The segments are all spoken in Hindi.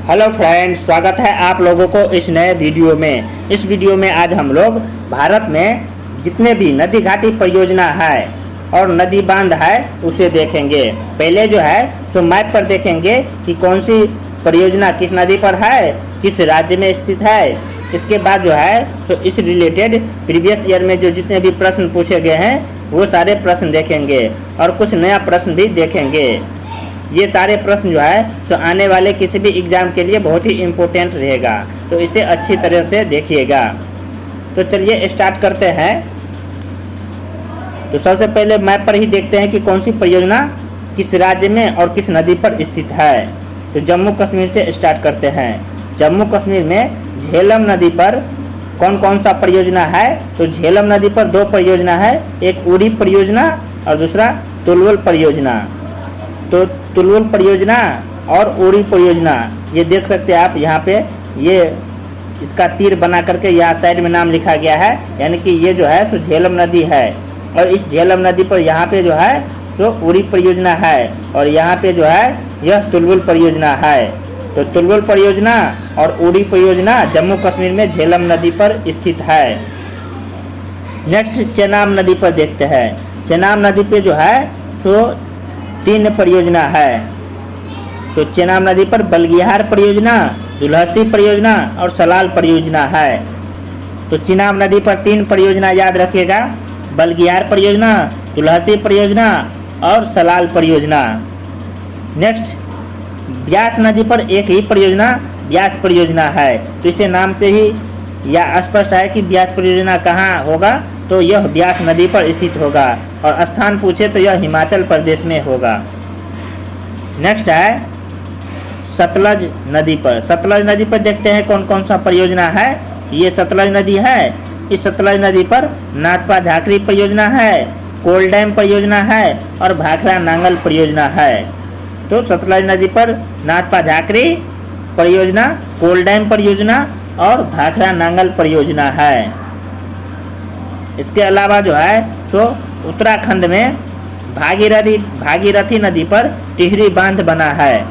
हेलो फ्रेंड्स, स्वागत है आप लोगों को इस नए वीडियो में। इस वीडियो में आज हम लोग भारत में जितने भी नदी घाटी परियोजना है और नदी बांध है उसे देखेंगे। पहले जो है सो मैप पर देखेंगे कि कौन सी परियोजना किस नदी पर है, किस राज्य में स्थित है। इसके बाद जो है सो इस रिलेटेड प्रीवियस ईयर में जो जितने भी प्रश्न पूछे गए हैं वो सारे प्रश्न देखेंगे और कुछ नया प्रश्न भी देखेंगे। ये सारे प्रश्न जो है सो आने वाले किसी भी एग्ज़ाम के लिए बहुत ही इम्पोर्टेंट रहेगा, तो इसे अच्छी तरह से देखिएगा। तो चलिए स्टार्ट करते हैं। तो सबसे पहले मैप पर ही देखते हैं कि कौन सी परियोजना किस राज्य में और किस नदी पर स्थित है। तो जम्मू कश्मीर से स्टार्ट करते हैं। जम्मू कश्मीर में झेलम नदी पर कौन कौन सा परियोजना है। तो झेलम नदी पर दो परियोजना है, एक उड़ी परियोजना और दूसरा तुलवल परियोजना। तो तुलवल परियोजना और उड़ी परियोजना ये देख सकते हैं आप यहाँ पे, ये इसका तीर बना करके यहाँ साइड में नाम लिखा गया है, यानी कि ये जो है सो झेलम नदी है। और इस झेलम नदी पर यहाँ पे जो है सो उड़ी परियोजना है और यहाँ पे जो है यह तुलवल परियोजना है। तो तुलवल परियोजना और उड़ी परियोजना जम्मू कश्मीर में झेलम नदी पर स्थित है। नेक्स्ट चेनाब नदी पर देखते हैं। चेनाब नदी पे जो है सो तीन परियोजना है। तो चेनाब नदी पर बलगिहार परियोजना, दुलहती परियोजना और सलाल परियोजना है। तो चेनाब नदी पर तीन परियोजना याद रखिएगा, बलगिहार परियोजना, दुलहती परियोजना और सलाल परियोजना। नेक्स्ट ब्यास नदी पर एक ही परियोजना ब्यास परियोजना है। तो इसे नाम से ही या स्पष्ट है कि ब्यास परियोजना कहाँ होगा, तो यह ब्यास नदी पर स्थित होगा और स्थान पूछे तो यह हिमाचल प्रदेश में होगा। नेक्स्ट है सतलज नदी पर। सतलज नदी पर देखते हैं कौन कौन सा परियोजना है। ये सतलज नदी है। इस सतलज नदी पर नाथपा झाकरी परियोजना है, कोल डैम परियोजना है और भाखड़ा नांगल परियोजना है। तो सतलज नदी पर नाथपा झाकरी परियोजना, कोल डैम परियोजना और भाखड़ा नांगल परियोजना है। इसके अलावा जो है सो उत्तराखंड में भागीरथी नदी पर टिहरी बांध बना है।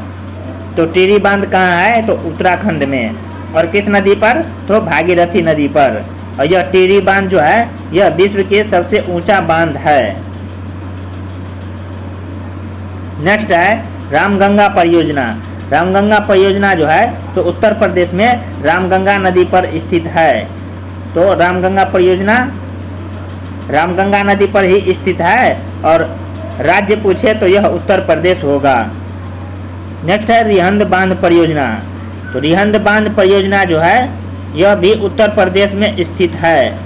तो टिहरी बांध कहाँ है, तो उत्तराखंड में। और किस नदी पर, तो भागीरथी नदी पर। और यह टिहरी बांध जो है यह विश्व के सबसे ऊंचा बांध है। नेक्स्ट है रामगंगा परियोजना। रामगंगा परियोजना जो है सो उत्तर प्रदेश में रामगंगा नदी पर स्थित है। तो रामगंगा परियोजना रामगंगा नदी पर ही स्थित है और राज्य पूछे तो यह उत्तर प्रदेश होगा। नेक्स्ट है रिहंद बांध परियोजना। तो रिहंद बांध परियोजना जो है यह भी उत्तर प्रदेश में स्थित है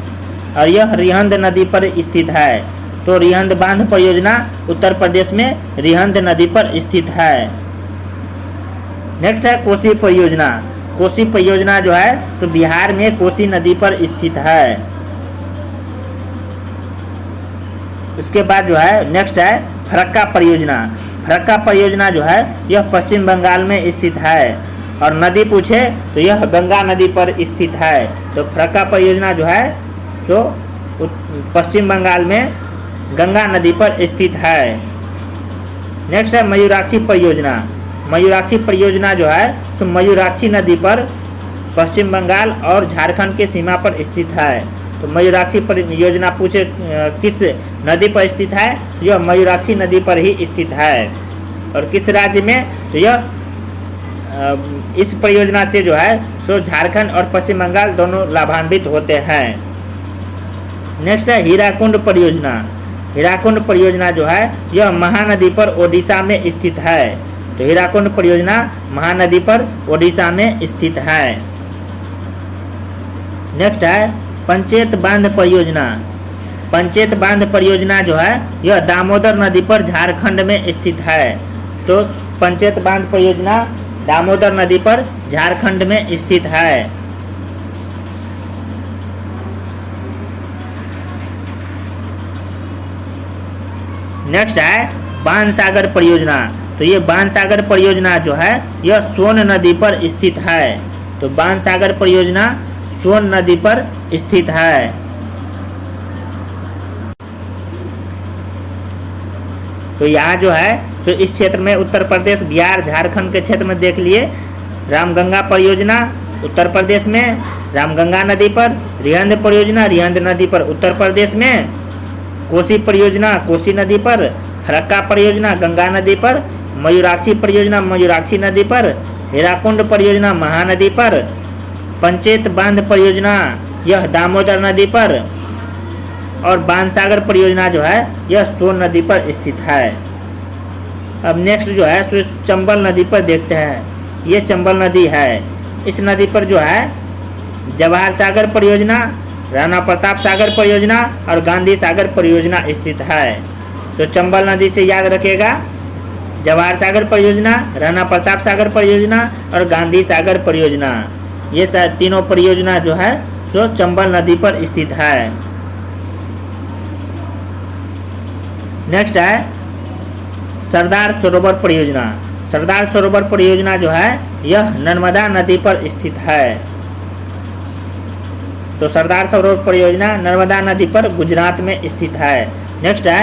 और यह रिहंद नदी पर स्थित है। तो रिहंद बांध परियोजना उत्तर प्रदेश में रिहंद नदी पर स्थित है। नेक्स्ट है कोसी परियोजना। कोसी परियोजना जो है तो बिहार में कोसी नदी पर स्थित है। उसके बाद जो है नेक्स्ट है फरक्का परियोजना। फरक्का परियोजना जो है यह पश्चिम बंगाल में स्थित है और नदी पूछे तो यह गंगा नदी पर स्थित है। तो फरक्का परियोजना जो है सो पश्चिम बंगाल में गंगा नदी पर स्थित है। नेक्स्ट है मयूराक्षी परियोजना। मयूराक्षी परियोजना जो है सो मयूराक्षी नदी पर पश्चिम बंगाल और झारखंड के सीमा पर स्थित है। तो मयूराक्षी परियोजना पूछे किस नदी पर स्थित है, यह मयूराक्षी नदी पर ही स्थित है। और किस राज्य में, तो यह इस परियोजना से जो है सो झारखंड और पश्चिम बंगाल दोनों लाभान्वित होते हैं। नेक्स्ट है हीराकुंड परियोजना। हीराकुंड परियोजना जो है यह महानदी पर ओडिशा में स्थित है। तो हीराकुंड परियोजना महानदी पर ओडिशा में स्थित है। नेक्स्ट है पंचेत बांध परियोजना। पंचेत बांध परियोजना जो है यह दामोदर नदी पर झारखंड में स्थित है। तो पंचेत बांध परियोजना दामोदर नदी पर झारखंड में स्थित है। नेक्स्ट है बाणसागर परियोजना। तो ये बाणसागर परियोजना जो है यह सोन नदी पर स्थित है। तो बाणसागर परियोजना सोन नदी पर स्थित है। तो यहाँ जो है तो इस क्षेत्र में उत्तर प्रदेश, बिहार, झारखंड के क्षेत्र में देख लिए रामगंगा परियोजना उत्तर प्रदेश में, रामगंगा नदी पर। रिहंद परियोजना रिहंद नदी पर उत्तर प्रदेश में। कोसी परियोजना कोसी नदी पर। फरक्का परियोजना गंगा नदी पर। मयूराक्षी परियोजना मयूराक्षी नदी पर। हीराकुंड परियोजना महानदी पर। पंचेत बांध परियोजना यह दामोदर नदी पर। और बाणसागर परियोजना जो है यह सोन नदी पर स्थित है। अब नेक्स्ट जो है सो चंबल नदी पर देखते हैं। ये चंबल नदी है। इस नदी पर जो है जवाहर सागर परियोजना, राणा प्रताप सागर परियोजना और गांधी सागर परियोजना स्थित है। तो चंबल नदी से याद रखिएगा जवाहर सागर परियोजना, राणा प्रताप सागर परियोजना और गांधी सागर परियोजना, ये तीनों परियोजना जो है सो चंबल नदी पर स्थित है। नेक्स्ट है सरदार सरोवर परियोजना। सरदार सरोवर परियोजना जो है यह नर्मदा नदी पर स्थित है। तो सरदार सरोवर परियोजना नर्मदा नदी पर गुजरात में स्थित है। नेक्स्ट है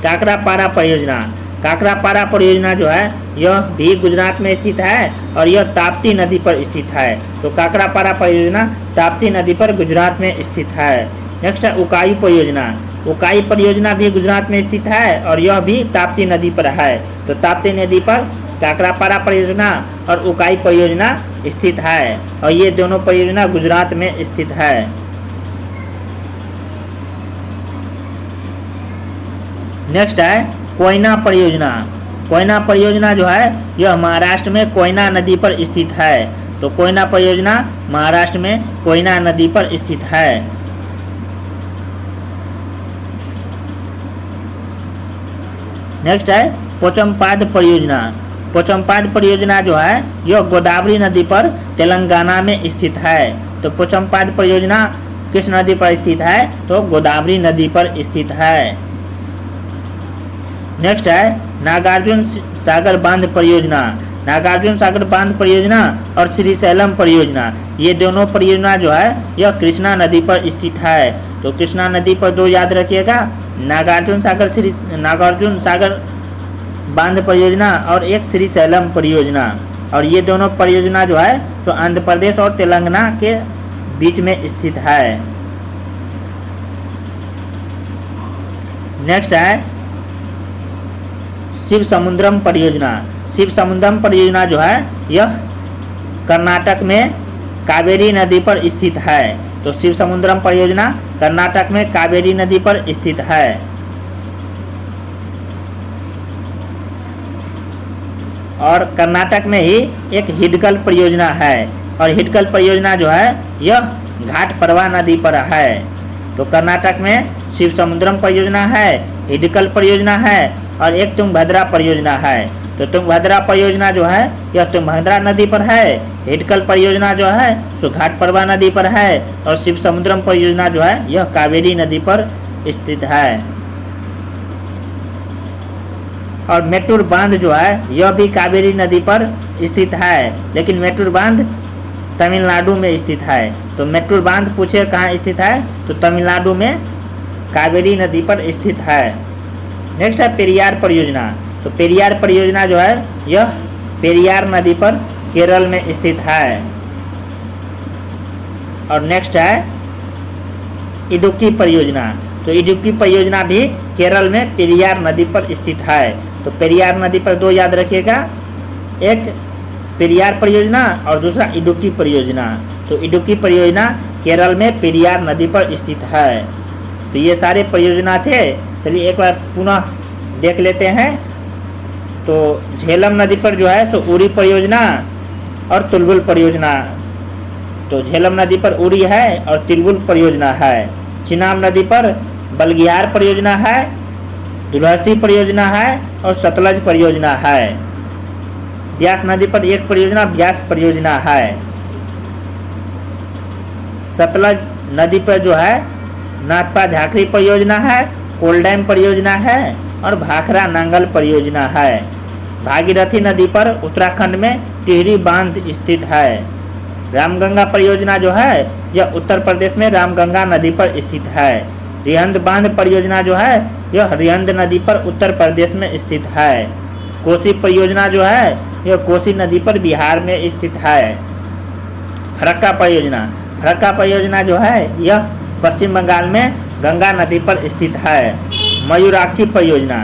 काकरापारा परियोजना। काकरापारा परियोजना जो है यह भी गुजरात में स्थित है और यह ताप्ती नदी पर स्थित है। तो काकरापारा परियोजना ताप्ती नदी पर गुजरात में स्थित है। नेक्स्ट है उकाई परियोजना। उकाई परियोजना भी गुजरात में स्थित है और यह भी ताप्ती नदी पर है। तो ताप्ती नदी पर काकरापारा परियोजना और उकाई परियोजना स्थित है और ये दोनों परियोजना गुजरात में स्थित है। नेक्स्ट है कोयना परियोजना। कोयना परियोजना जो है यह महाराष्ट्र में कोयना नदी पर स्थित है। तो कोयना परियोजना महाराष्ट्र में कोयना नदी पर स्थित है। नेक्स्ट है पोचमपाद परियोजना। पोचमपाद परियोजना जो है यह गोदावरी नदी पर तेलंगाना में स्थित है। तो पोचमपाद परियोजना किस नदी पर स्थित है? तो गोदावरी नदी पर स्थित है। नेक्स्ट है नागार्जुन सागर बांध परियोजना। नागार्जुन सागर बांध परियोजना और श्रीशैलम परियोजना, ये दोनों परियोजना जो है यह कृष्णा नदी पर स्थित है। तो कृष्णा नदी पर दो याद रखिएगा, नागार्जुन सागर बांध परियोजना और एक श्रीशैलम परियोजना। और ये दोनों परियोजना जो है तो आंध्र प्रदेश और तेलंगाना के बीच में स्थित है। नेक्स्ट है शिव समुद्रम परियोजना। शिव समुद्रम परियोजना जो है यह कर्नाटक में कावेरी नदी पर स्थित है। तो शिव समुद्रम परियोजना कर्नाटक में कावेरी नदी पर स्थित है। और कर्नाटक में ही एक हिडकल परियोजना है और हिडकल परियोजना जो है यह घाट प्रवाह नदी पर है। तो कर्नाटक में शिव समुद्रम परियोजना है, हिडकल परियोजना है और एक तुंगभद्रा परियोजना है। तो तुंगभद्रा परियोजना जो है यह तुंगभद्रा नदी पर है, हिडकल परियोजना जो है सो घाट प्रवाह नदी पर है और शिव समुद्रम परियोजना जो है यह कावेरी नदी पर स्थित है। और मेट्टूर बांध जो है यह भी कावेरी नदी पर स्थित है, लेकिन मेट्टूर बांध तमिलनाडु में स्थित है। तो मेट्टूर बांध पूछे कहाँ स्थित है? तो तमिलनाडु में कावेरी नदी पर स्थित है। नेक्स्ट है पेरियार परियोजना। तो पेरियार परियोजना जो है यह पेरियार नदी पर केरल में स्थित है। और नेक्स्ट है इडुक्की परियोजना। तो इडुक्की परियोजना भी केरल में पेरियार नदी पर स्थित है। तो पेरियार नदी पर दो याद रखिएगा, एक पेरियार परियोजना और दूसरा इडुक्की परियोजना। तो इडुक्की परियोजना केरल में पेरियार नदी पर स्थित है। तो ये सारे परियोजना थे। चलिए एक बार पुनः देख लेते हैं। तो झेलम नदी पर जो है सो उरी परियोजना और तुलबुल परियोजना। तो झेलम नदी पर उरी है और तिलबुल परियोजना है। चिनाब नदी पर बलगिहार परियोजना है, दुलहस्ती परियोजना है और सतलज परियोजना है। ब्यास नदी पर एक परियोजना ब्यास परियोजना है। सतलज नदी पर जो है नाथपा झाकरी परियोजना है, कोलडैम परियोजना है और भाखरा नांगल परियोजना है। भागीरथी नदी पर उत्तराखंड में टिहरी बांध स्थित है। रामगंगा परियोजना जो है यह उत्तर प्रदेश में रामगंगा नदी पर स्थित है। रिहंद बांध परियोजना जो है यह रिहंद नदी पर उत्तर प्रदेश में स्थित है। कोसी परियोजना जो है यह कोसी नदी पर बिहार में स्थित है। फरक्का परियोजना, फरक्का परियोजना जो है यह पश्चिम बंगाल में गंगा नदी पर स्थित है। मयूराक्षी परियोजना,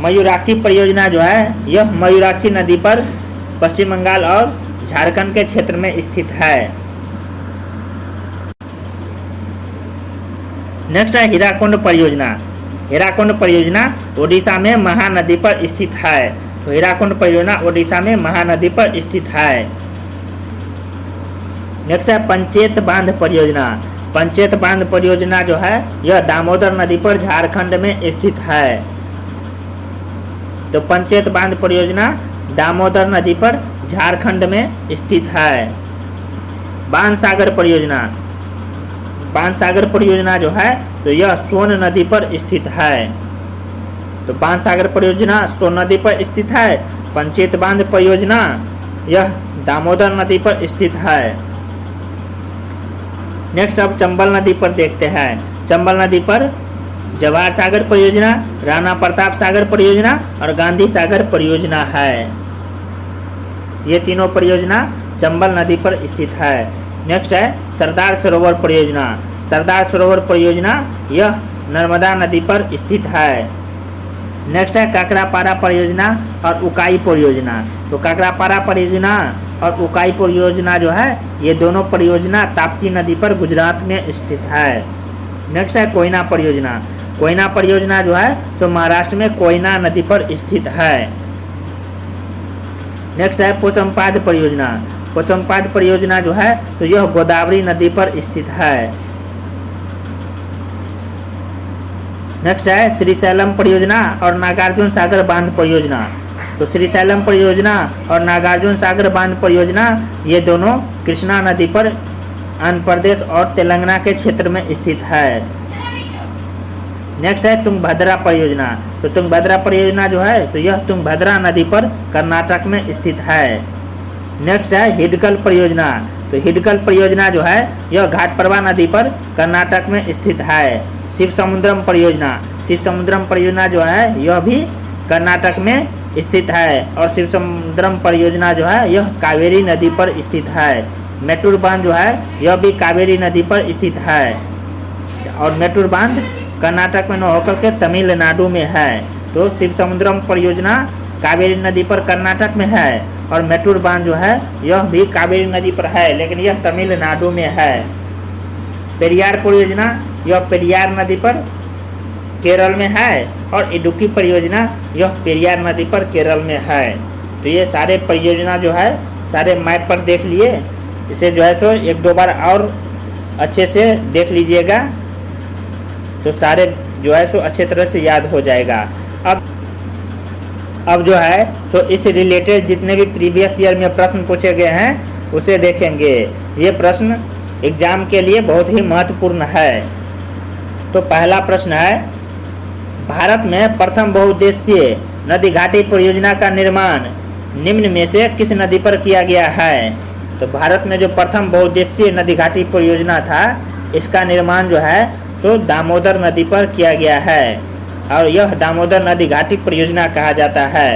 मयूराक्षी परियोजना जो है यह मयूराक्षी नदी पर पश्चिम बंगाल और झारखंड के क्षेत्र में स्थित है। नेक्स्ट है हीराकुंड परियोजना। हीराकुंड परियोजना ओडिशा में महानदी पर स्थित है। तो हीराकुंड परियोजना ओडिशा में महानदी पर स्थित है। नेक्स्ट है पंचेत बांध परियोजना। पंचेत बांध परियोजना जो है यह दामोदर नदी पर झारखंड में स्थित है। तो पंचेत बांध परियोजना दामोदर नदी पर झारखंड में स्थित है। बाणसागर परियोजना, बाणसागर परियोजना जो है तो यह सोन नदी पर स्थित है। तो बाणसागर परियोजना सोन नदी पर स्थित है। पंचेत बांध परियोजना यह दामोदर नदी पर स्थित है। नेक्स्ट अब चंबल नदी पर देखते हैं। चंबल नदी पर जवाहर सागर परियोजना, राणा प्रताप सागर परियोजना और गांधी सागर परियोजना है। ये तीनों परियोजना चंबल नदी पर स्थित है। नेक्स्ट है सरदार सरोवर परियोजना। सरदार सरोवर परियोजना यह नर्मदा नदी पर स्थित है। नेक्स्ट है काकरापारा परियोजना और उकाई परियोजना। तो काकरापारा परियोजना और उकाई परियोजना जो है ये दोनों परियोजना ताप्ती नदी पर गुजरात में स्थित है। नेक्स्ट है कोयना परियोजना। कोयना परियोजना जो है तो महाराष्ट्र में कोयना नदी पर स्थित है। नेक्स्ट है पोचमपाद परियोजना। पोचमपाद परियोजना जो है तो यह गोदावरी नदी पर स्थित है। नेक्स्ट है श्रीशैलम परियोजना और नागार्जुन सागर बांध परियोजना। तो श्रीशैलम परियोजना और नागार्जुन सागर बांध परियोजना ये दोनों कृष्णा नदी पर आंध्र प्रदेश और तेलंगाना के क्षेत्र में स्थित है। नेक्स्ट है तुंगभद्रा परियोजना। तो तुंगभद्रा परियोजना जो है तो यह तुंगभद्रा नदी पर कर्नाटक में स्थित है। नेक्स्ट है हिडकल परियोजना। तो हिडकल परियोजना जो है यह घाटप्रभा नदी पर कर्नाटक में स्थित है। शिव समुद्रम परियोजना। शिव समुद्रम परियोजना जो है यह भी कर्नाटक में स्थित है और शिव समुद्रम परियोजना जो है यह कावेरी नदी पर स्थित है। मेट्टूर बांध जो है यह भी कावेरी नदी पर स्थित है और मेट्टूर बांध कर्नाटक में न होकर के तमिलनाडु में है। तो शिव समुद्रम परियोजना कावेरी नदी पर कर्नाटक में है और मेट्टूर बांध जो है यह भी कावेरी नदी पर है लेकिन यह तमिलनाडु में है। पेरियार परियोजना यह पेरियार नदी पर केरल में है और इडुक्की परियोजना यह पेरियार नदी पर केरल में है। तो ये सारे परियोजना जो है सारे मैप पर देख लिए। इसे जो है तो एक दो बार और अच्छे से देख लीजिएगा तो सारे जो है सो अच्छे तरह से याद हो जाएगा। अब जो है तो इस रिलेटेड जितने भी प्रीवियस ईयर में प्रश्न पूछे गए हैं उसे देखेंगे। ये प्रश्न एग्जाम के लिए बहुत ही महत्वपूर्ण है। तो पहला प्रश्न है भारत में प्रथम बहुउद्देशीय नदी घाटी परियोजना का निर्माण निम्न में से किस नदी पर किया गया है। तो भारत में जो प्रथम बहुउद्देशीय नदी घाटी परियोजना था इसका निर्माण जो है तो दामोदर नदी पर किया गया है और यह दामोदर नदी घाटी परियोजना कहा जाता है।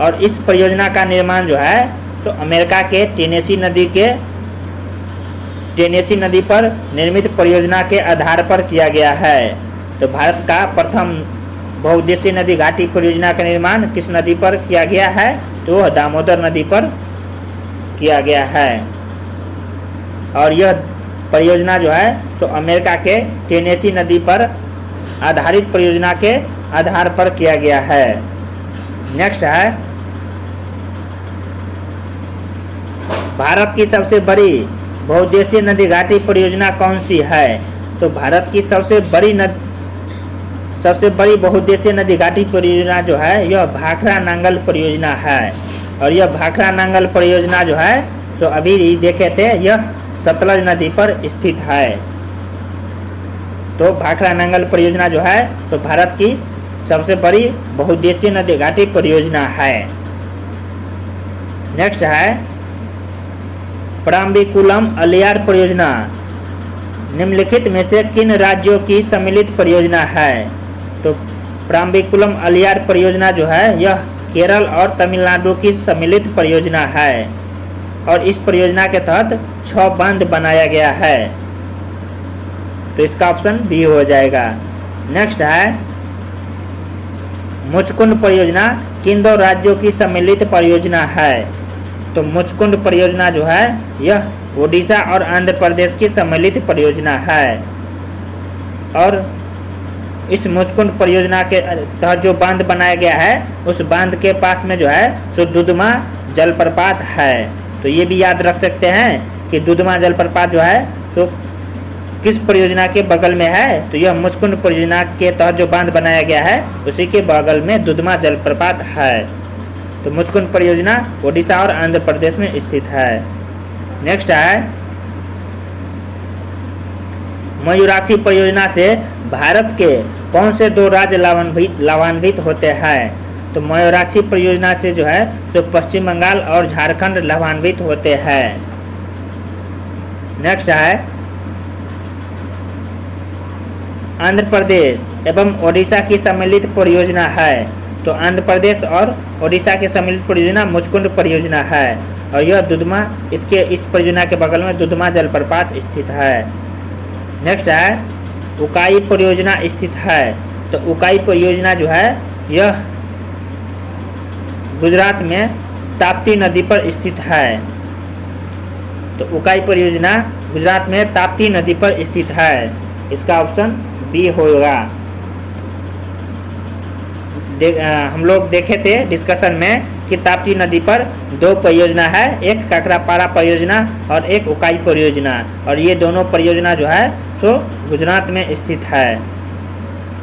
और इस परियोजना का निर्माण जो है तो अमेरिका के टेनेसी नदी पर निर्मित परियोजना के आधार पर किया गया है। तो भारत का प्रथम बहुउद्देशीय नदी घाटी परियोजना का निर्माण किस नदी पर किया गया है तो वह दामोदर नदी पर किया गया है और यह परियोजना जो है तो अमेरिका के टेनेसी नदी पर आधारित परियोजना के आधार पर किया गया है। नेक्स्ट है भारत की सबसे बड़ी बहुउद्देशीय नदी घाटी परियोजना कौन सी है। तो भारत की सबसे बड़ी बहुउद्देशीय नदी घाटी परियोजना जो है यह भाखड़ा नांगल परियोजना है और यह भाखड़ा नांगल परियोजना जो है तो अभी देखे थे यह सतलज नदी पर स्थित है। तो भाखड़ा नांगल परियोजना जो है तो भारत की सबसे बड़ी बहुउद्देशीय नदी घाटी परियोजना है। नेक्स्ट है पराम्बिकुलम अलियार परियोजना निम्नलिखित में से किन राज्यों की सम्मिलित परियोजना है। तो पराम्बिकुलम अलियार परियोजना जो है यह केरल और तमिलनाडु की सम्मिलित परियोजना है और इस परियोजना के तहत 6 बांध बनाया गया है। तो इसका ऑप्शन बी हो जाएगा। नेक्स्ट है मुचकुंद परियोजना किन 2 राज्यों की सम्मिलित परियोजना है? तो मुचकुंद परियोजना जो है यह ओडिशा और आंध्र प्रदेश की सम्मिलित परियोजना है और इस मुचकुंद परियोजना के तहत जो बांध बनाया गया है उस बांध के पास में जो है सो दुधमा जलप्रपात है। तो ये भी याद रख सकते हैं कि दुधमा जलप्रपात जो है सो किस परियोजना के बगल में है? तो यह मुचकुंद परियोजना के तहत जो बांध बनाया गया है उसी के बगल में दुधमा जलप्रपात है। तो मुचकुंद परियोजना ओडिशा और आंध्र प्रदेश में स्थित है। नेक्स्ट है मयूराक्षी परियोजना से भारत के कौन से 2 राज्य लाभान्वित होते हैं? तो मयूराक्षी परियोजना से जो है सो पश्चिम बंगाल और झारखंड लाभान्वित होते हैं। नेक्स्ट है आंध्र प्रदेश एवं ओडिशा की सम्मिलित परियोजना है। तो आंध्र प्रदेश और ओडिशा की सम्मिलित परियोजना मुचकुंद परियोजना है और यह दुधमा इस परियोजना के बगल में दुधमा जलप्रपात स्थित है। नेक्स्ट है उकाई परियोजना स्थित है। तो उकाई परियोजना जो है यह गुजरात में ताप्ती नदी पर स्थित है। तो उकाई परियोजना गुजरात में ताप्ती नदी पर स्थित है। इसका ऑप्शन बी होगा। हम लोग देखे थे डिस्कशन में कि ताप्ती नदी पर 2 परियोजना है, एक काकरापारा परियोजना और एक उकाई परियोजना और ये दोनों परियोजना जो है सो गुजरात में स्थित है।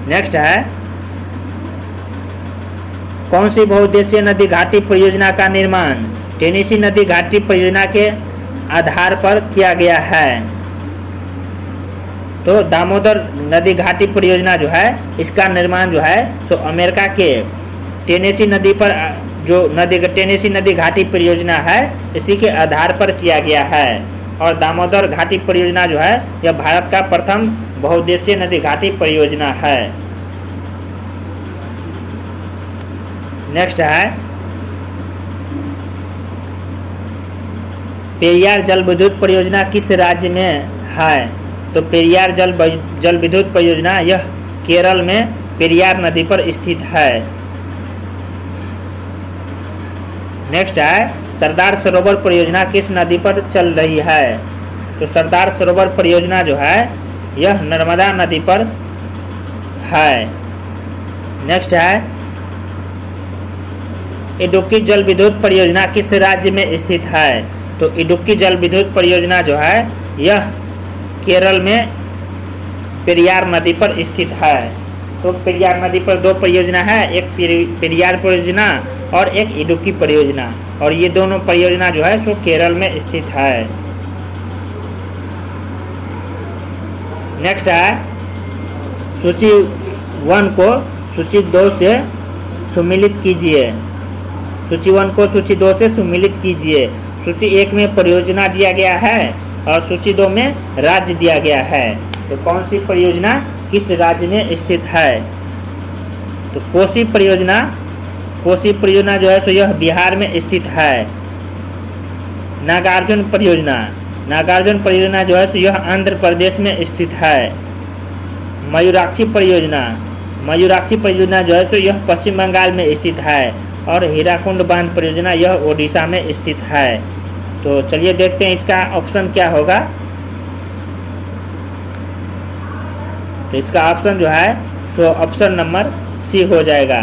नेक्स्ट है कौन सी बहुउद्देशीय नदी घाटी परियोजना का निर्माण टेनेसी नदी घाटी परियोजना के आधार पर किया गया है? तो दामोदर नदी घाटी परियोजना जो है इसका निर्माण जो है सो अमेरिका के टेनेसी नदी पर जो टेनेसी नदी घाटी परियोजना है इसी के आधार पर किया गया है और दामोदर घाटी परियोजना जो है यह भारत का प्रथम बहुउद्देशीय नदी घाटी परियोजना है। नेक्स्ट है पेरियार जल विद्युत परियोजना किस राज्य में है? तो पेरियार जल विद्युत परियोजना यह केरल में पेरियार नदी पर स्थित है। नेक्स्ट है सरदार सरोवर परियोजना किस नदी पर चल रही है? तो सरदार सरोवर परियोजना जो है यह नर्मदा नदी पर है। नेक्स्ट है इडुक्की जल विद्युत परियोजना किस राज्य में स्थित है? तो इडुक्की जल विद्युत परियोजना जो है यह केरल में पेरियार नदी पर स्थित है। तो पेरियार नदी पर 2 परियोजना है, एक पेरियार परियोजना और एक इडुक्की परियोजना और ये दोनों परियोजना जो है सो केरल में स्थित है। नेक्स्ट है सूची 1 को सूची 2 से सुमिलित कीजिए। सूची 1 को सूची 2 से सुमिलित कीजिए। सूची 1 में परियोजना दिया गया है और सूची 2 में राज्य दिया गया है। तो कौन सी परियोजना किस राज्य में स्थित है? तो कोसी परियोजना जो है सो यह बिहार में स्थित है। नागार्जुन परियोजना जो है सो यह आंध्र प्रदेश में स्थित है। मयूराक्षी परियोजना जो है सो यह पश्चिम बंगाल में स्थित है और हीराकुंड बांध परियोजना यह ओडिशा में स्थित है। तो चलिए देखते हैं इसका ऑप्शन क्या होगा। तो इसका ऑप्शन जो है तो ऑप्शन नंबर सी हो जाएगा।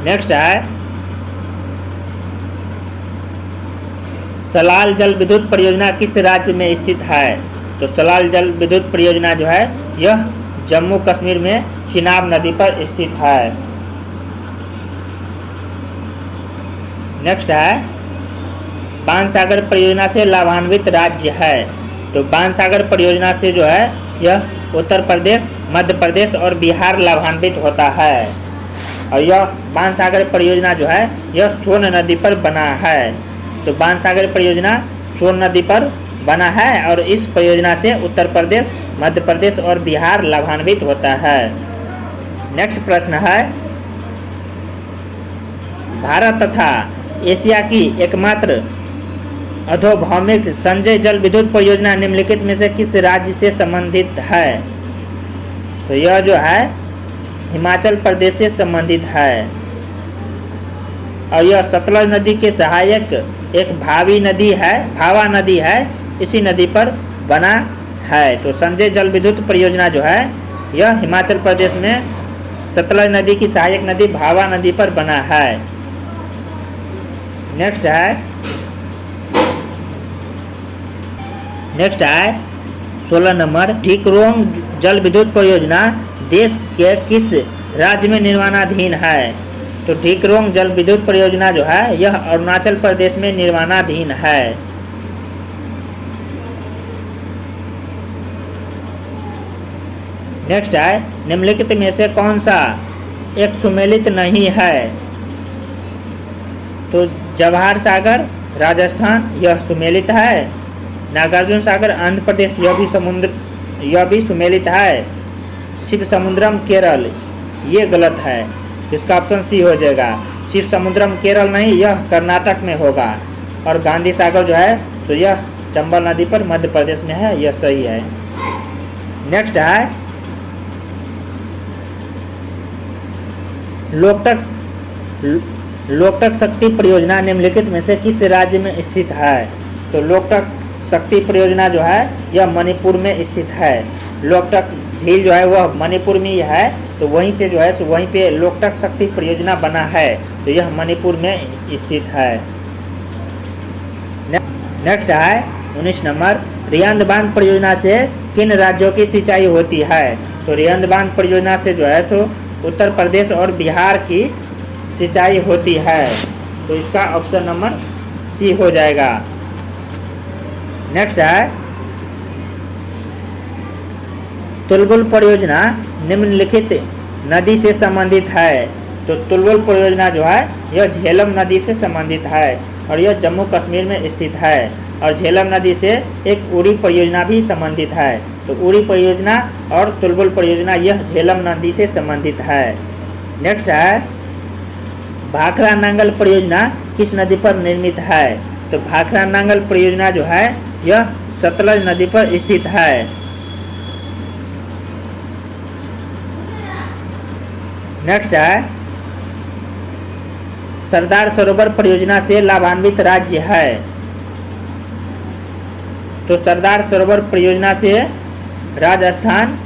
नेक्स्ट है सलाल जल विद्युत परियोजना किस राज्य में स्थित है? तो सलाल जल विद्युत परियोजना जो है यह जम्मू कश्मीर में चिनाब नदी पर स्थित है। नेक्स्ट है बाणसागर परियोजना से लाभान्वित राज्य है। तो बाणसागर परियोजना से जो है यह उत्तर प्रदेश, मध्य प्रदेश और बिहार लाभान्वित होता है और यह बाणसागर परियोजना जो है यह सोन नदी पर बना है। तो बाणसागर परियोजना सोन नदी पर बना है और इस परियोजना से उत्तर प्रदेश, मध्य प्रदेश और बिहार लाभान्वित होता है। नेक्स्ट प्रश्न है, भारत तथा एशिया की एकमात्र अधोभौमिक संजय जल विद्युत परियोजना निम्नलिखित में से किस राज्य से संबंधित है? तो यह जो है हिमाचल प्रदेश से संबंधित है और यह सतलज नदी के सहायक एक भावा नदी है, इसी नदी पर बना है। तो संजय जल विद्युत परियोजना जो है यह हिमाचल प्रदेश में सतलज नदी की सहायक नदी भावा नदी पर बना है। नेक्स्ट है 16 नंबर, ढिकरोंग जल विद्युत परियोजना देश के किस राज्य में निर्माणाधीन है? तो ढिकरोंग जल विद्युत परियोजना जो है यह अरुणाचल प्रदेश में निर्माणाधीन है। नेक्स्ट है, निम्नलिखित में से कौन सा एक सुमेलित नहीं है? तो जवाहर सागर राजस्थान यह सुमेलित है, नागार्जुन सागर आंध्र प्रदेश यह भी सुमेलित है, शिव समुद्रम केरल ये गलत है, इसका ऑप्शन सी हो जाएगा। शिव समुद्रम केरल नहीं, यह कर्नाटक में होगा। और गांधी सागर जो है तो यह चंबल नदी पर मध्य प्रदेश में है, यह सही है। नेक्स्ट है लोकटक शक्ति परियोजना निम्नलिखित में से किस राज्य में स्थित है? तो लोकटक शक्ति परियोजना जो है यह मणिपुर में स्थित है। लोकटक झील जो है वह मणिपुर में ही है, तो वहीं से जो है सो वहीं पे लोकटक शक्ति परियोजना बना है, तो यह मणिपुर में स्थित है। नेक्स्ट है 19 नंबर, रियांद बांध परियोजना से किन राज्यों की सिंचाई होती है? तो रियांद बांध परियोजना से जो है सो उत्तर प्रदेश और बिहार की सिंचाई होती है, तो इसका ऑप्शन नंबर सी हो जाएगा। नेक्स्ट है तुलबुल परियोजना निम्नलिखित नदी से संबंधित है। तो तुलबुल परियोजना जो है यह झेलम नदी से संबंधित है और यह जम्मू कश्मीर में स्थित है और झेलम नदी से एक उड़ी परियोजना भी संबंधित है। तो उड़ी परियोजना और तुलबुल परियोजना यह झेलम नदी से संबंधित है। नेक्स्ट है भाखड़ा नांगल परियोजना किस नदी पर निर्मित है? तो भाखड़ा नांगल परियोजना जो है यह सतलज नदी पर स्थित है। नेक्स्ट है सरदार सरोवर परियोजना से लाभान्वित राज्य है। तो सरदार सरोवर परियोजना से राजस्थान,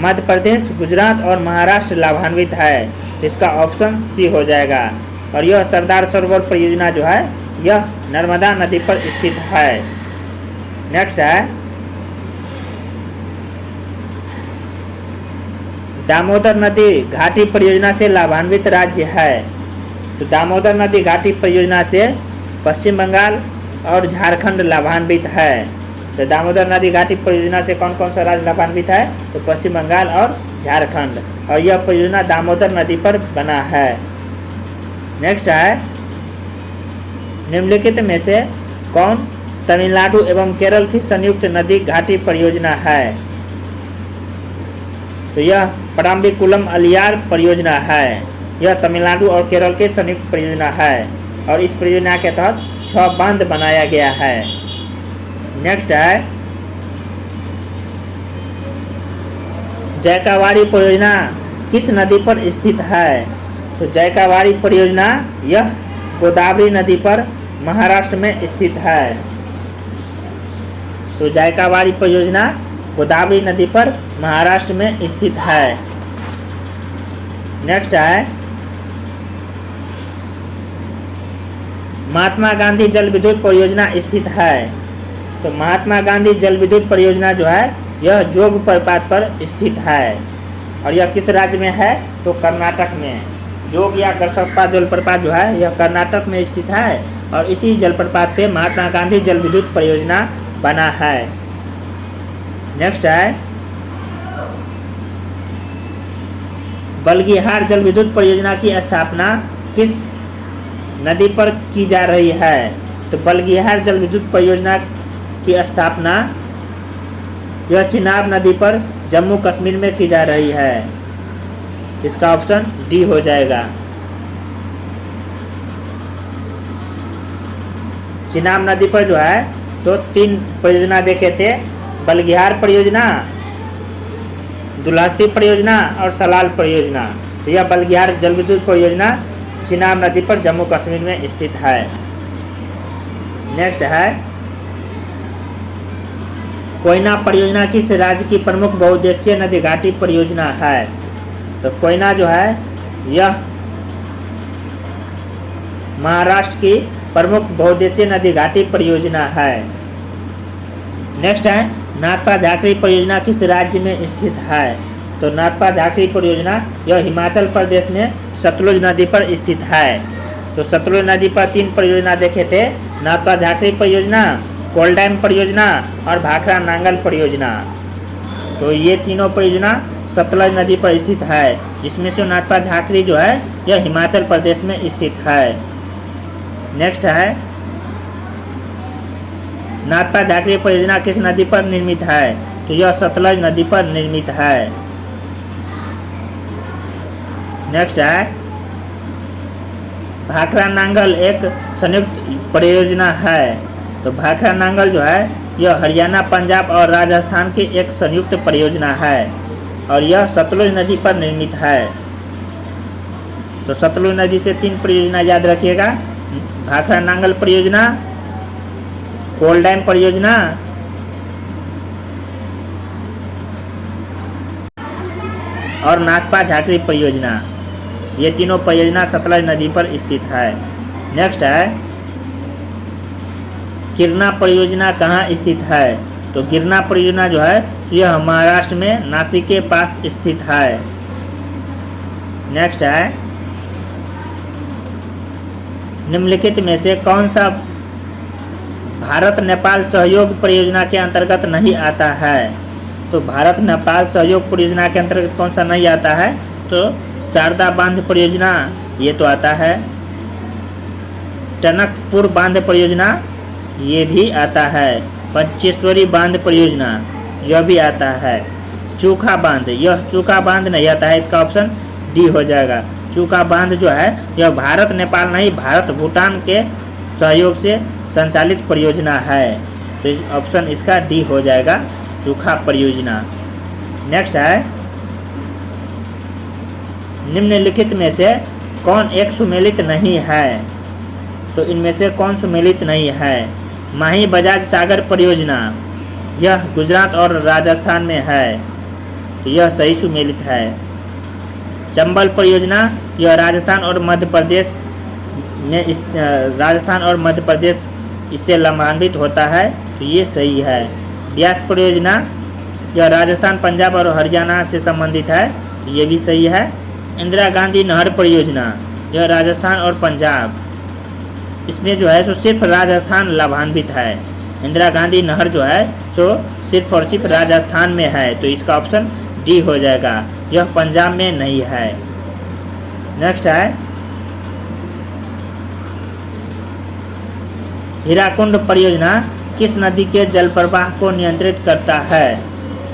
मध्य प्रदेश, गुजरात और महाराष्ट्र लाभान्वित है, इसका ऑप्शन सी हो जाएगा। और यह सरदार सरोवर परियोजना जो है यह नर्मदा नदी पर स्थित है। नेक्स्ट है दामोदर नदी घाटी परियोजना से लाभान्वित राज्य है। तो दामोदर नदी घाटी परियोजना से पश्चिम बंगाल और झारखंड लाभान्वित है। तो दामोदर नदी घाटी परियोजना से कौन कौन सा राज्य लाभान्वित है? तो पश्चिम बंगाल और झारखंड, और यह परियोजना दामोदर नदी पर बना है। नेक्स्ट है निम्नलिखित में से कौन तमिलनाडु एवं केरल की संयुक्त नदी घाटी परियोजना है? तो यह पराम्बिकुलम अलियार परियोजना है। यह तमिलनाडु और केरल के संयुक्त परियोजना है और इस परियोजना के तहत 6 बांध बनाया गया है। नेक्स्ट है जयकावाड़ी परियोजना किस नदी पर स्थित है? तो जयकावाड़ी परियोजना यह गोदावरी नदी पर महाराष्ट्र में स्थित है। तो जयकावाड़ी परियोजना गोदावरी नदी पर महाराष्ट्र में स्थित है। नेक्स्ट है महात्मा गांधी जल विद्युत परियोजना स्थित है। तो महात्मा गांधी जल विद्युत परियोजना जो है यह जोग प्रपात पर स्थित है और यह किस राज्य में है? तो कर्नाटक में। जोग या गरसप्पा जलप्रपात जो है यह कर्नाटक में स्थित है और इसी जलप्रपात पे महात्मा गांधी जल विद्युत परियोजना बना है। नेक्स्ट है बलगीहार जल विद्युत परियोजना की स्थापना किस नदी पर की जा रही है? तो बलगीहार जल विद्युत परियोजना की स्थापना यह चिनाब नदी पर जम्मू कश्मीर में की जा रही है। इसका ऑप्शन डी हो जाएगा। चिनाब नदी पर जो है सो 3 परियोजना देखे थे, बलगिहार परियोजना, दुल्हस्ती परियोजना और सलाल परियोजना। तो यह बलगिहार जल विद्युत परियोजना चिनाब नदी पर जम्मू कश्मीर में स्थित है। नेक्स्ट है, कोयना परियोजना किस राज्य की प्रमुख बहुउद्देशीय नदी घाटी परियोजना है? तो कोयना जो है यह महाराष्ट्र की प्रमुख बहुउद्देशीय नदी घाटी परियोजना है। नेक्स्ट है, नाथपा झाकरी परियोजना किस राज्य में स्थित है? तो नाथपा झाकरी परियोजना यह हिमाचल प्रदेश में सतलुज नदी पर स्थित है। तो सतलुज नदी पर 3 परियोजना देखे थे, नाथपा झाकरी परियोजना, कोलडैम परियोजना और भाखड़ा नांगल परियोजना। तो ये तीनों परियोजना सतलज नदी पर स्थित है, जिसमें से नाथपा झाकरी जो है यह हिमाचल प्रदेश में स्थित है। नेक्स्ट है, नाथपा झाकरी परियोजना किस नदी पर निर्मित है? तो यह सतलज नदी पर निर्मित है। नेक्स्ट है, भाखड़ा नांगल एक संयुक्त परियोजना है। तो भाखड़ा नांगल जो है यह हरियाणा, पंजाब और राजस्थान की एक संयुक्त परियोजना है और यह सतलुज नदी पर निर्मित है। तो सतलुज नदी से 3 परियोजना याद रखिएगा, भाखड़ा नांगल परियोजना, कोलडैम परियोजना और नाथपा झाकरी परियोजना। ये तीनों परियोजना सतलज नदी पर स्थित है। नेक्स्ट है, गिरना परियोजना कहाँ स्थित है? तो गिरना परियोजना जो है यह महाराष्ट्र में नासिक के पास स्थित है। नेक्स्ट है, निम्नलिखित में से कौन सा भारत नेपाल सहयोग परियोजना के अंतर्गत नहीं आता है? तो भारत नेपाल सहयोग परियोजना के अंतर्गत कौन सा नहीं आता है? तो शारदा बांध परियोजना ये तो आता है, टनकपुर बांध परियोजना ये भी आता है, पंचेश्वरी बांध परियोजना यह भी आता है, चूखा बांध, यह चूखा बांध नहीं आता है, इसका ऑप्शन डी हो जाएगा। चूखा बांध जो है यह भारत नेपाल नहीं, भारत भूटान के सहयोग से संचालित परियोजना है। तो ऑप्शन इसका डी हो जाएगा, चूखा परियोजना। नेक्स्ट है, निम्नलिखित में से कौन एक सुमेलित नहीं है? तो इनमें से कौन सुमेलित नहीं है? माही बजाज सागर परियोजना यह गुजरात और राजस्थान में है, तो यह सही सुमेलित है। चंबल परियोजना यह राजस्थान और मध्य प्रदेश में राजस्थान और मध्य प्रदेश इससे लाभान्वित होता है, तो ये सही है। ब्यास परियोजना यह राजस्थान, पंजाब और हरियाणा से संबंधित है, तो ये भी सही है। इंदिरा गांधी नहर परियोजना यह राजस्थान और पंजाब, इसमें जो है सो सिर्फ राजस्थान लाभान्वित है। इंदिरा गांधी नहर जो है सो सिर्फ और सिर्फ राजस्थान में है, तो इसका ऑप्शन डी हो जाएगा, यह पंजाब में नहीं है। नेक्स्ट है, हीराकुंड परियोजना किस नदी के जल प्रवाह को नियंत्रित करता है?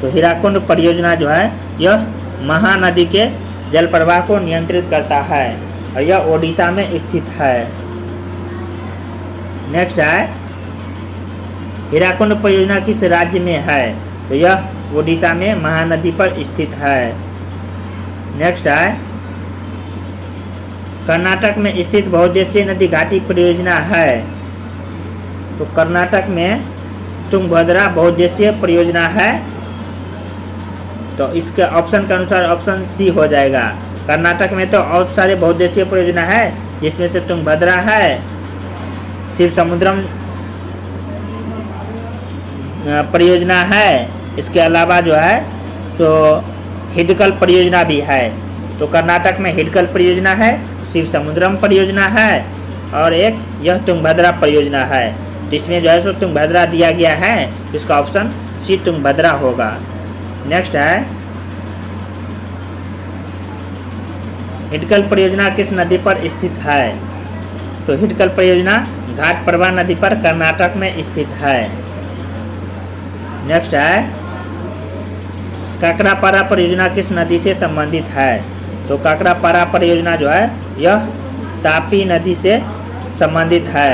तो हीराकुंड परियोजना जो है यह महानदी के जल प्रवाह को नियंत्रित करता है और यह ओडिशा में स्थित है। नेक्स्ट है, हीराकुंड परियोजना किस राज्य में है? तो यह ओडिशा में महानदी पर स्थित है। नेक्स्ट है, कर्नाटक में स्थित बहुउद्देशीय नदी घाटी परियोजना है। तो कर्नाटक में तुंगभद्रा बहुउद्देशीय परियोजना है, तो इसके ऑप्शन के अनुसार ऑप्शन सी हो जाएगा। कर्नाटक में तो और सारे बहुउद्देशीय परियोजना है, जिसमें से तुंगभद्रा है, शिव समुद्रम परियोजना है, इसके अलावा जो है तो हिडकल परियोजना भी है। तो कर्नाटक में हिडकल परियोजना है, शिव समुद्रम परियोजना है और एक यह तुंगभद्रा परियोजना है। तो इसमें जो है सो तुंगभद्रा दिया गया है, इसका ऑप्शन सी तुंगभद्रा होगा। नेक्स्ट है, हिडकल परियोजना किस नदी पर स्थित है? तो हिडकल परियोजना घाट प्रभा नदी पर कर्नाटक में स्थित है। नेक्स्ट है, काकरापारा परियोजना किस नदी से संबंधित है? तो काकरापारा परियोजना जो है यह तापी नदी से संबंधित है।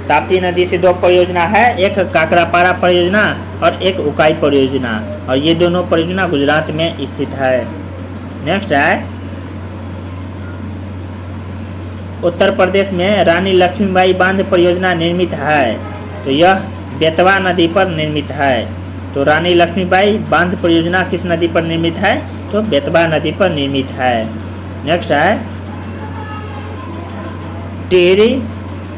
ताप्ती नदी से 2 परियोजना है, एक काकरापारा परियोजना और एक उकाई परियोजना, और ये दोनों परियोजना गुजरात में स्थित है। नेक्स्ट है उत्तर प्रदेश में रानी लक्ष्मीबाई बांध परियोजना निर्मित है, तो यह बेतवा नदी पर निर्मित है। तो रानी लक्ष्मीबाई बांध परियोजना किस नदी पर निर्मित है, तो बेतवा नदी पर निर्मित है। नेक्स्ट है टिहरी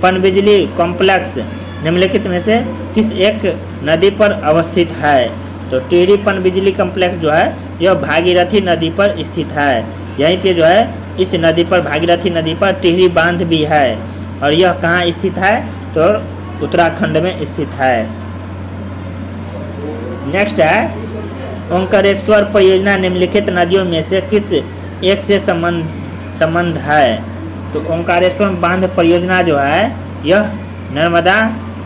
पनबिजली कॉम्प्लेक्स निम्नलिखित में से किस एक नदी पर अवस्थित है, तो टिहरी पनबिजली कॉम्प्लेक्स जो है यह भागीरथी नदी पर स्थित है। यहीं पे जो है इस नदी पर, भागीरथी नदी पर टिहरी बांध भी है, और यह कहाँ स्थित है, तो उत्तराखंड में स्थित है। नेक्स्ट है ओंकारेश्वर परियोजना निम्नलिखित नदियों में से किस एक से संबंध है, तो ओंकारेश्वर बांध परियोजना जो है यह नर्मदा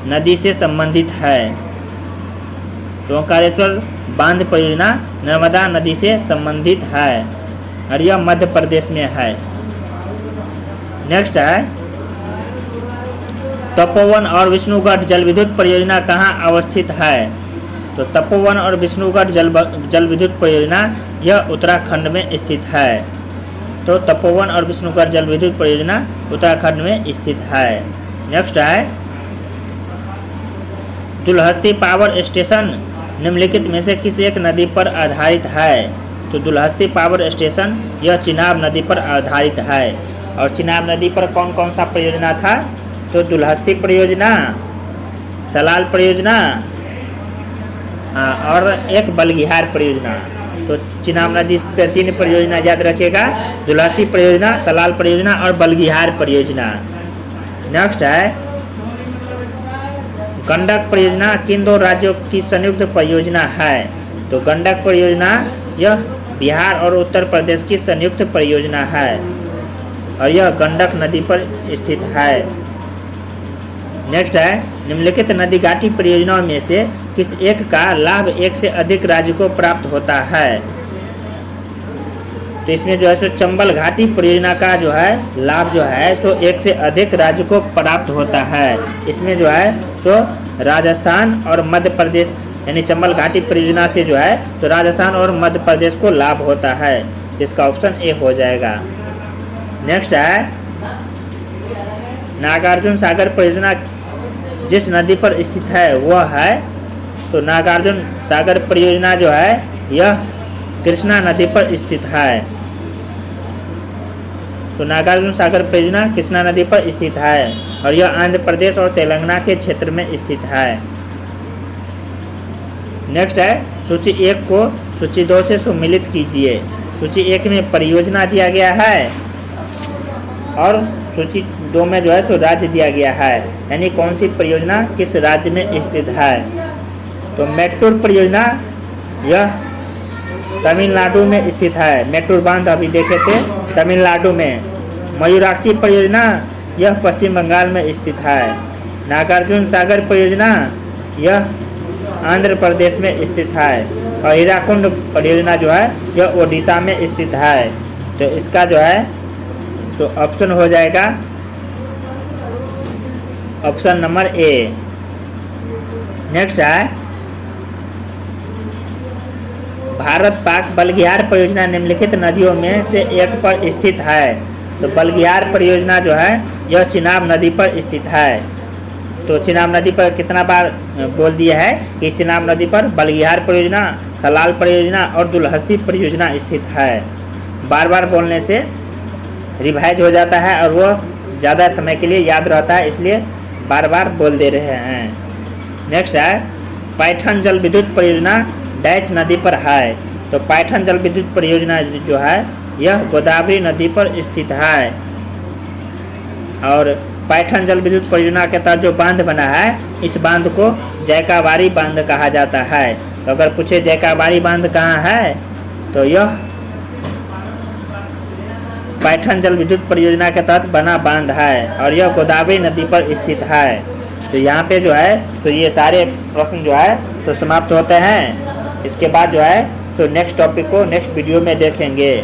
नदी से संबंधित है। तो ओंकारेश्वर बांध परियोजना नर्मदा नदी से संबंधित है और यह मध्य प्रदेश में है। नेक्स्ट है तपोवन और विष्णुगढ़ जल विद्युत परियोजना कहाँ अवस्थित है, तो तपोवन और विष्णुगढ़ जल विद्युत परियोजना यह उत्तराखंड में स्थित है। तो तपोवन और विष्णुगढ़ जल विद्युत परियोजना उत्तराखंड में स्थित है। नेक्स्ट है दुलहस्ती पावर स्टेशन निम्नलिखित में से किस एक नदी पर आधारित है, तो दुलहस्ती पावर स्टेशन यह चिनाब नदी पर आधारित है। और चिनाब नदी पर कौन कौन सा परियोजना था, तो दुलहस्ती परियोजना, सलाल परियोजना और एक बलगिहार परियोजना। तो चिनाब नदी पर 3 परियोजना याद रखिएगा, दुलहस्ती परियोजना, सलाल परियोजना और बलगिहार परियोजना। नेक्स्ट है गंडक परियोजना किन 2 राज्यों की संयुक्त परियोजना है, तो गंडक परियोजना यह बिहार और उत्तर प्रदेश की संयुक्त परियोजना है और यह गंडक नदी पर स्थित है। नेक्स्ट है निम्नलिखित नदी घाटी परियोजनाओं में से किस एक का लाभ एक से अधिक राज्य को प्राप्त होता है, तो इसमें जो है सो चंबल घाटी परियोजना का जो है लाभ जो है सो एक से अधिक राज्य को प्राप्त होता है। इसमें जो है सो राजस्थान और मध्य प्रदेश, यानी चंबल घाटी परियोजना से जो है तो राजस्थान और मध्य प्रदेश को लाभ होता है। इसका ऑप्शन ए हो जाएगा। नेक्स्ट है नागार्जुन सागर परियोजना जिस नदी पर स्थित है वह है, तो नागार्जुन सागर परियोजना जो है यह कृष्णा नदी पर स्थित है। तो नागार्जुन सागर परियोजना कृष्णा नदी पर स्थित है और यह आंध्र प्रदेश और तेलंगाना के क्षेत्र में स्थित है। नेक्स्ट है सूची 1 को सूची 2 से सुमिलित कीजिए। सूची 1 में परियोजना दिया गया है और सूची 2 में जो है सो राज्य दिया गया है, यानी कौन सी परियोजना किस राज्य में स्थित है। तो मेट्टूर परियोजना यह तमिलनाडु में स्थित है, मेट्टूर बांध अभी देखे थे तमिलनाडु में। मयूराक्षी परियोजना यह पश्चिम बंगाल में स्थित है। नागार्जुन सागर परियोजना यह आंध्र प्रदेश में स्थित है और हीराकुंड परियोजना जो है यह ओडिशा में स्थित है। तो इसका जो है तो ऑप्शन हो जाएगा ऑप्शन नंबर ए। नेक्स्ट है भारत पाक बलगिहार परियोजना निम्नलिखित नदियों में से एक पर स्थित है। तो बलगिहार परियोजना जो है यह चिनाब नदी पर स्थित है। तो चिनाब नदी पर कितना बार बोल दिया है कि चिनाब नदी पर बलगिहार परियोजना, सलाल परियोजना और दुलहस्ती परियोजना स्थित है। बार बार बोलने से रिवाइज हो जाता है और वो ज़्यादा समय के लिए याद रहता है, इसलिए बार बार बोल दे रहे हैं। नेक्स्ट है पैठन जल विद्युत परियोजना डैश नदी पर है। तो पैठन जल विद्युत परियोजना जो है यह गोदावरी नदी पर स्थित है और पैठन जल विद्युत परियोजना के तहत जो बांध बना है इस बांध को जैकाबारी बांध कहा जाता है। तो अगर पूछे जैकाबारी बांध कहाँ है, तो यह पैठन जल विद्युत परियोजना के तहत बना बांध है और यह गोदावरी नदी पर स्थित है। तो यहाँ पे जो है तो ये सारे प्रश्न जो है तो समाप्त होते हैं। इसके बाद जो है तो नेक्स्ट टॉपिक को नेक्स्ट वीडियो में देखेंगे।